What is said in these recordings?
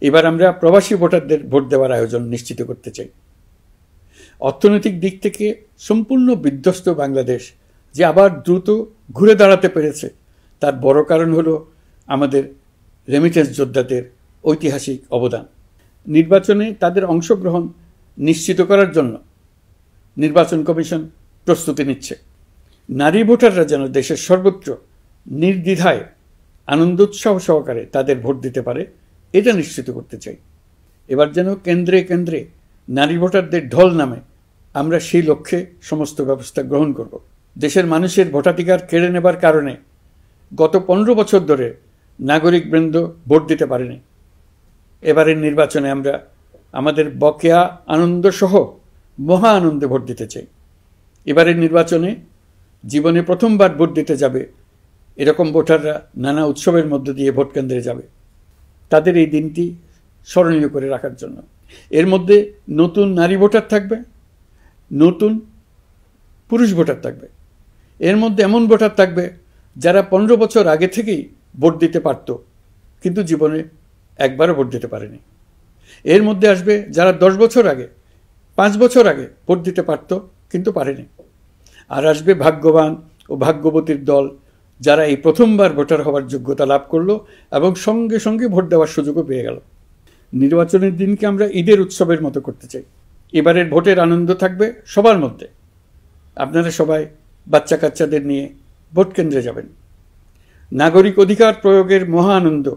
এবার আমরা প্রবাসী ভোটারদের ভোট দেওয়ার আয়োজন নিশ্চিত করতে চাই। অর্থনৈতিক দিক থেকে সম্পূর্ণ বিধ্বস্ত বাংলাদেশ যে আবার দ্রুত ঘুরে দাঁড়াতে পেরেছে, তার বড় কারণ হলো আমাদের রেমিটেন্স যোদ্ধাদের ঐতিহাসিক অবদান। নির্বাচনে তাদের অংশগ্রহণ নিশ্চিত করার জন্য নির্বাচন কমিশন প্রস্তুতি নিচ্ছে। নারী ভোটাররা যেন দেশের সর্বত্র নির্দ্বিধায় আনন্দোৎসাহ সহকারে তাদের ভোট দিতে পারে, এটা নিশ্চিত করতে চাই। এবার যেন কেন্দ্রে কেন্দ্রে নারী ভোটারদের ঢল নামে, আমরা সেই লক্ষ্যে সমস্ত ব্যবস্থা গ্রহণ করব। দেশের মানুষের ভোটাধিকার কেড়ে নেবার কারণে গত 15 বছর ধরে নাগরিকবৃন্দ ভোট দিতে পারেনি। এবারের নির্বাচনে আমরা আমাদের বকেয়া আনন্দ সহ মহা আনন্দে ভোট দিতে চাই। এবারের নির্বাচনে জীবনে প্রথমবার ভোট দিতে যাবে এরকম ভোটাররা নানা উৎসবের মধ্য দিয়ে ভোট কেন্দ্রে যাবে, তাদের এই দিনটি স্মরণীয় করে রাখার জন্য। এর মধ্যে নতুন নারী ভোটার থাকবে, নতুন পুরুষ ভোটার থাকবে, এর মধ্যে এমন ভোটার থাকবে যারা 15 বছর আগে থেকেই ভোট দিতে পারত কিন্তু জীবনে একবারও ভোট দিতে পারেনি। এর মধ্যে আসবে যারা 10 বছর আগে, 5 বছর আগে ভোট দিতে পারত কিন্তু পারেনি। আর আসবে ভাগ্যবান ও ভাগ্যবতীর দল, যারা এই প্রথমবার ভোটার হওয়ার যোগ্যতা লাভ করলো এবং সঙ্গে সঙ্গে ভোট দেওয়ার সুযোগও পেয়ে গেল। নির্বাচনের দিনকে আমরা ঈদের উৎসবের মতো করতে চাই। এবারের ভোটের আনন্দ থাকবে সবার মধ্যে। আপনারা সবাই বাচ্চা কাচ্চাদের নিয়ে ভোট কেন্দ্রে যাবেন। নাগরিক অধিকার প্রয়োগের মহা আনন্দ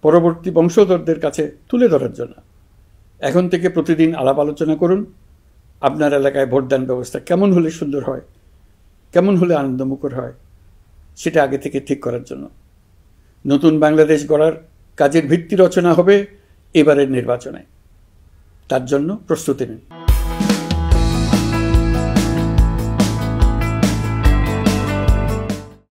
পরবর্তী বংশধরদের কাছে তুলে ধরার জন্য এখন থেকে প্রতিদিন আলাপ আলোচনা করুন। আপনার এলাকায় ভোটদান ব্যবস্থা কেমন হলে সুন্দর হয়, কেমন হলে আনন্দমুখর হয়, সেটা আগে থেকে ঠিক করার জন্য। নতুন বাংলাদেশ গড়ার কাজের ভিত্তি রচনা হবে এবারের নির্বাচনে। তার জন্য প্রস্তুতি নিন।